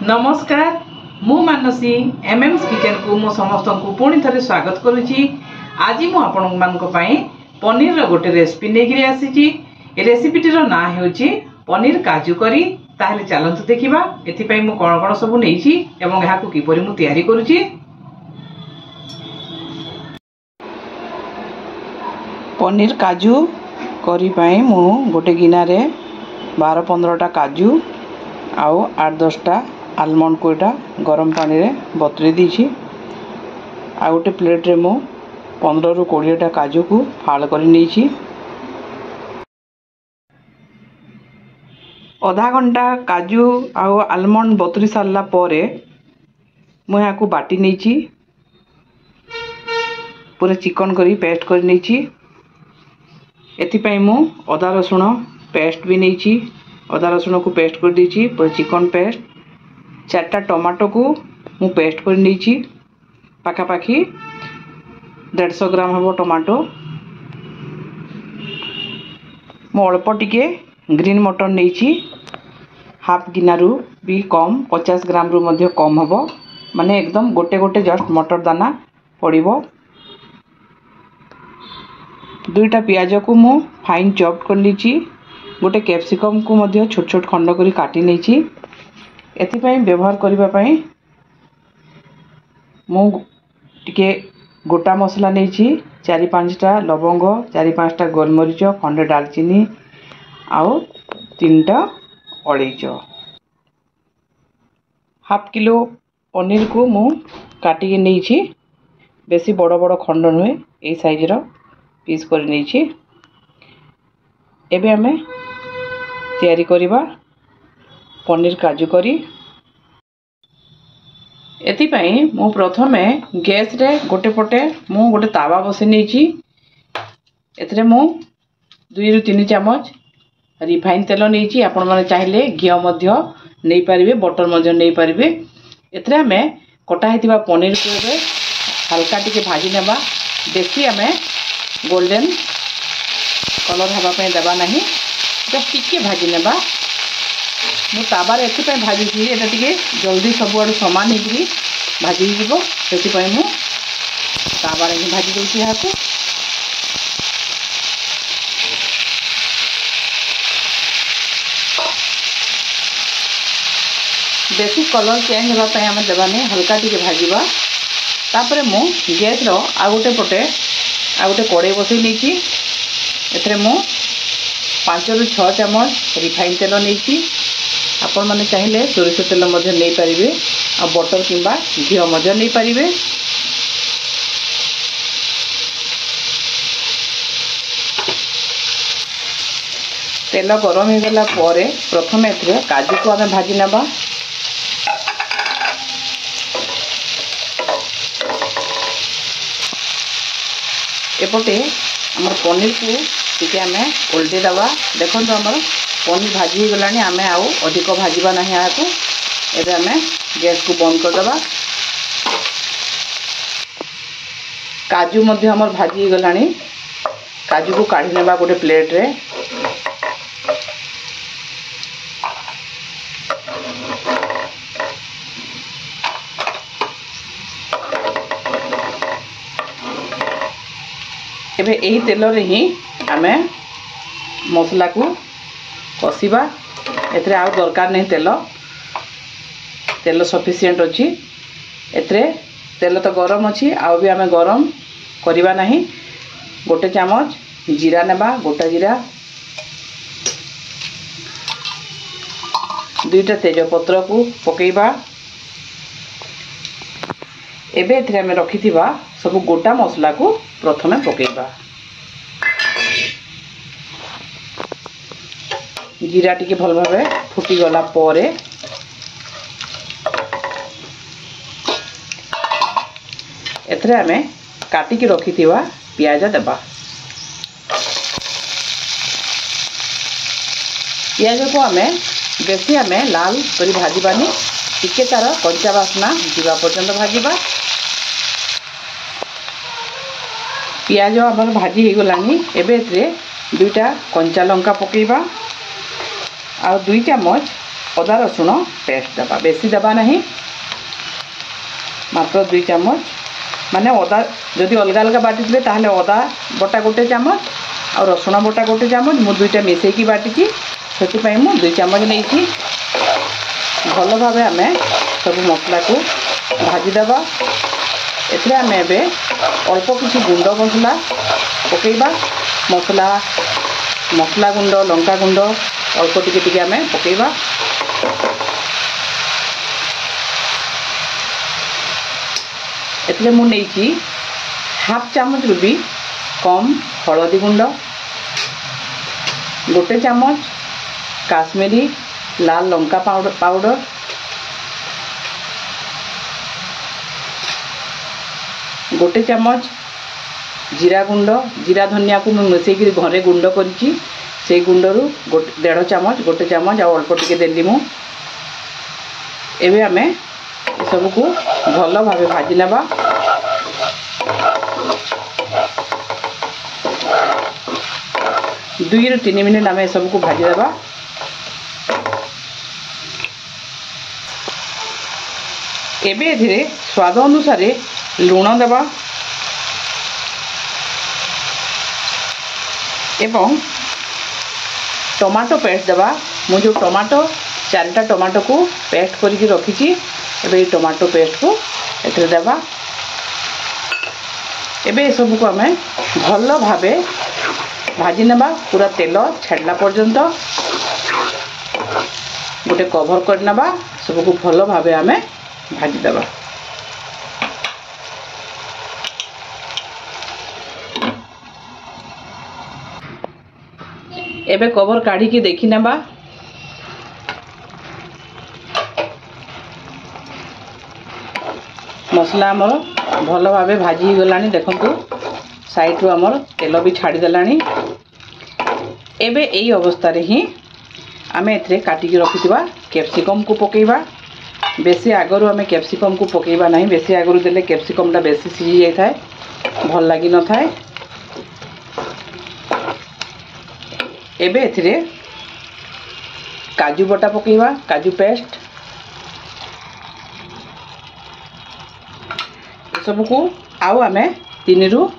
नमस्कार मु मानसी एमएम्स किचन को मो समस्त को पुणी थे स्वागत करुच्ची। आज मु आपण मानक पई पनीर रो गोटे रेसिपी नेगिरी आसीची। ए रेसिपीटी रो ना हेउची पनीर काजू करी। ताहले चलंतु देखिबा एथि पई मु कोन कोन सब नेइची एवं एहा को किपरि मु तयारी करूची। पनीर काजू करी पई मु गोटे गिना रे 12-15टा काजू आउ 8-10टा आलमंड को इटा गरम पानी रे बतरे दीची। आ गोटे प्लेट रे मु 15-20टा काजू को फाड़ कर नहीं। आधा घंटा काजू आउ आलमंड बतरी सारा पर मुझे को बाटी नहीं पूरा चिकन करी पेस्ट कर नहीं। एथिपाई मु अदा रसुण पेस्ट भी नहीं। अदा रसुण को पेस्ट कर दीची पूरा चिकन पेस्ट। 4टा टमाटो को मु पेस्ट कर नहीं। पाखापाखि 150 ग्राम हम टमाटो। मु अल्प टिके ग्रीन मटर नहीं। हाफ गिनारू भी कम 50 ग्राम रु मध्य कम हम माने एकदम गोटे गोटे जस्ट मटर दाना पड़िबो। 2टा पियाज को मु फाइन चॉप कर लीची। गोटे कैप्सिकम को मध्य छोट छोट खंड करी काटी नहीं। एथिपाई व्यवहार करिबा पई मु टिके गोटा मसला नहीं। 4-5टा लवंग 4-5टा गोलमरीच खंडे दालचीनी आउ 3टा अलैच। हाफ किलो पनीर को मु काटी नहीं। बेसी बड़ बड़ खंड नुहे ए साइज रो पीस कर नहीं। एबे हमें तैयारी करिबा पनीर काजू करी। एथिपाई मु प्रथमे गैस रे गोटे पटे मु गोटे तावा बसे नहीं। एथरे मु 2-3 चम्मच रिफाइन तेल नहीं। आपण माने चाहिले घी मध्य नहीं पारिबे बटर मध्य नहीं पारिबे। एथरे हमें कटा हेतिबा पनीर को एबे हल्का टिके भाजी नेबा। बेसी हमें गोल्डन कलर हवा पे देबा नहीं। जस्ट टिके भाजी नेबा। मु ताबार एथिपाई भाजी थी एटा टिके जल्दी सब आड़ समान हेकरी भाजी जीवो। सेथिपाई मु ताबार ही भाजी दउची। यहाँ को बेसी कलर चेंज होगा पे हमें देबा नहीं। हल्का टिके भाजीबा। तापरे मु गैस रो आ गोटे पटे आ गोटे कड़ाई बसई नहीं। एथरे मु 5-6 चम्मच रिफाइन तेल नहीं। आपण माने चाहिले सोरिष तेल मध्य नहीं पारिबे आ बटर किंबा घी मध्य नहीं पारिबे। तेल गरम हो गला परे प्रथम एथरे काजू को हमें भाजी नेबा। एपटे हमर पनीर को टिके हमें उल्टे दबा। देखो तो हमर पनीर भाजी हो गलानी। आमे आउ अधिक भाजीबा नहीं। यहाँ को एबे हमें गैस को बंद कर दबा। काजू मध्य हमर भाजी हो गलानी। काजू को काढ़ी नेबा गोटे प्लेट रे। एबे एही तेल रे ही हमें मसला को कषिबा। एथरे आउ दरकार नहीं तेल। तेल सफिशिएंट अछि। एथरे तेल तो गरम अछि आउ भी हमें गरम करिबा नहीं। गोटे चम्मच जीरा नेबा। गोटा जीरा 2टा तेजपत्र को पकेइबा। एबे एथरे हमें रखिथिबा सब गोटा मसला को प्रथमे पकेइबा। जीरा टिके भल भावे फुटी गला परे एथरे हमें काटिकी रखिथिबा पियाज देबा। पियाज को हमें बेसी हमें लाल करी भाजीबानी। टिके तार कंचा बास्ना जीवा पर्यंत भाजीबा। पियाज हमर भाजी हो गलानी। एबे एथरे 2टा कंचा लंका पकेइबा आ 2 चम्मच अदा रसुण पेस्ट देवा, बेसी देवा नहीं, मात्र 2 चामच। माने अदा जदि अलग अलग बाटी थे ताहले अदा बटा 1 चामच और रसुण बटा 1 चामच, मु दुईटा मिसेकी बाटी से मु 2 चामच नहीं। भल भाव आम सब मसला को भाजीदेवा। एथे आम ए अल्प किसी गुंड मसला पकेबा, मसला गुंड लंका गुंड अल्प टिके आम पकेबा। एथे मु नहीं हाफ चामच रु भी कम हलदी गुंड, 1 चामच काश्मीरी लाल लंका पाउडर, 1 चामच जीरा गुंड, जीरा धनिया को मिसेक घरे गुंड करी से गुंडरू 1.5 चामच 1 चामच आ अल्प टिके देली मु। एबे आमे सब को भल भाव भाजी नेबा। 2 ରୁ 3 मिनट आम सब को भाजी देवा। एबे एथिरे स्वाद अनुसार लुण देवा एवं टमाटो पेस्ट देवा। मु जो टमाटो 4टा टमाटो को पेस्ट करके रखी, एबे टमाटो पेस्ट को एथिरे देवा। एबे सब को आम भल भावे भाजी नेबा, पूरा तेल छाड़ला पर्यंत गोटे कभर कर नेबा। सब को भल भावे आम भाजी देबा। एबे कवर काढ़ी की देखी नेबा। मसला आमर भल भावे भाजी गलानी, देखंतु साइड रू आमर तेल भी छाड़ी देलानी। एबे एई अवस्था रे ही आमे एथरे काटिकी रखिथिबा कैप्सिकम को पकेइबा। बेसी आगरू आमे कैप्सिकम को पकेइबा नहीं, बेसी आगरू देले कैप्सिकम टा बेसी सिझी जाय थाए, भल लागी न थाए। एबे एथरे काजू बटा पकेइबा, काजू पेस्ट सब को आउ आमे 3 ରୁ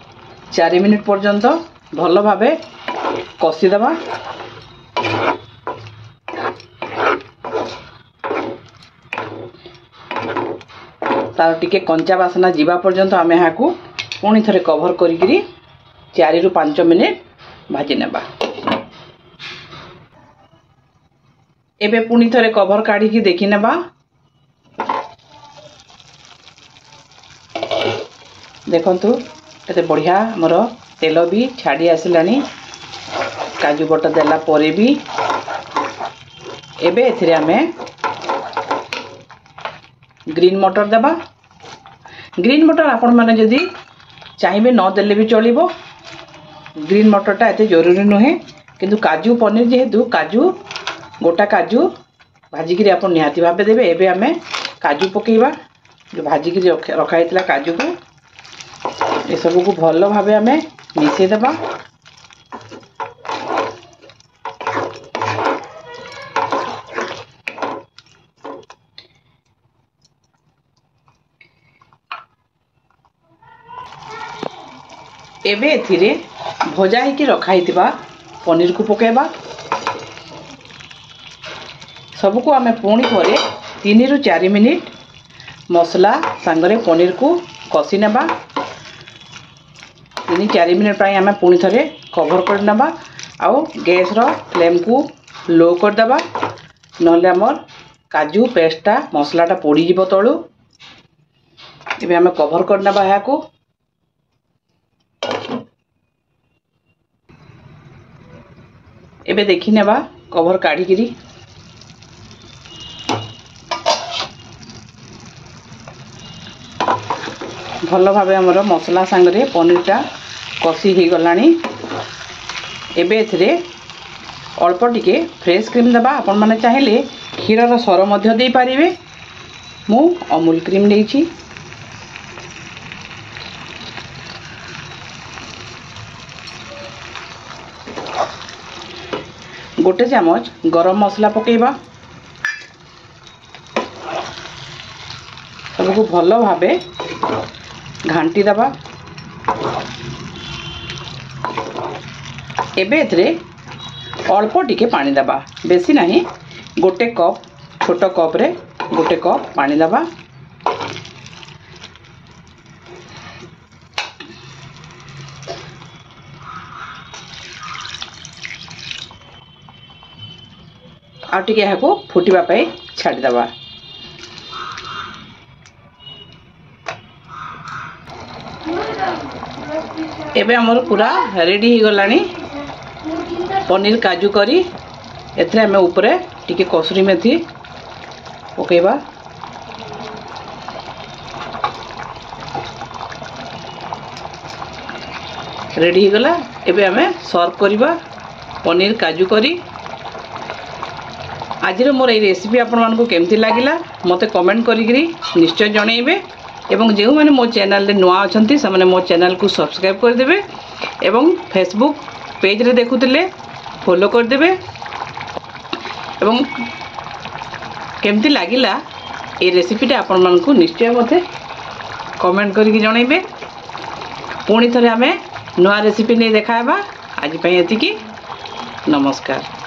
4 मिनिट पर्यंत भल भावे कषी देबा। तार टिके कंचा बासना जीवा पर्यंत आमे यहाँ को पुणी थरे कभर करी 4 ରୁ 5 मिनिट भाजी नेबा। एबे पुणी थरे कभर काढ़ी की देखी नेबा। देखंतु एते बढ़िया मोर तेल भी छाड़ी आसिलानी काजू बटा देला परे भी। एबे एथिरे आमे ग्रीन मटर देबा। ग्रीन मटर आपण माने जदी चाहिए न देले भी चलिबो, ग्रीन मटरटा एते जरूरी नुहे, किंतु काजू पनीर जेहेतु काजू गोटा काजू भाजिकी आपण निहाती भाबे देबे। एबे आमे काजू पकेइबा, जो भाजिकी रखा हैतला काजू को ये सब को भल भावे आमे मिसई देबा। एबे एथिरे भजा होगी रखाई पनीर को पकेबा। सबको आम पुणी पर 3 ରୁ 4 मिनिट मसला सांगरे पनीर को कषी नेबा। 3-4 मिनिट पर आम पुणी थे कभर कर नेबा। आउ गैस रो फ्लेम को लो कर देबा, नले आमर काजू पेस्टा मसलाटा पोड़ी जीव तलू। एबे आम कभर कर नेबा यहाँ को। एबे देखी नेबा कभर काढ़ी भल भावे आमर मसला सांगरे पनीरटा कषी हो गलानी। एबे एथिरे अल्प टिके फ्रेश क्रीम देबा। आपण माने चाहिले क्षीरर सर मध्य दे पारिबे। मु अमूल क्रीम देइछि। गोटे चामच गरम मसला पकेबा। सबको भल भाव घांटी दबा। एबे एथरे अल्प टिके पानी दबा, बेसी नहीं। गोटे कप छोट कप रे गोटे कप पानी दबा। आ टिके यहाँ फुटिबा पाई छाड़ी दबा। एबे हमर पूरा रेडी हो गलानी पनीर काजू करी। एथरे हमें ऊपरे टिके कसूरी मेथी पकेबा। रेडी हो गला। एबे हमें सर्व करबा पनीर काजू करी। आज मोर ये रेसिपी आपण मानकु केमती लागिला मते कमेंट करिकरी निश्चय जणैबे। एवं जो मैंने मो चैनल रे नुआ अछंती से माने मो चैनल को सब्सक्राइब कर देबे एवं फेसबुक पेज रे देखुतिले फॉलो कर देबे। एवं केमती लागिला ए रेसिपीटा आपण मानकु निश्चय मते कमेंट करिकि जणैबे। पुणी थरे हमें नुआ रेसिपी नै देखाबा। आज पई एतिकी नमस्कार।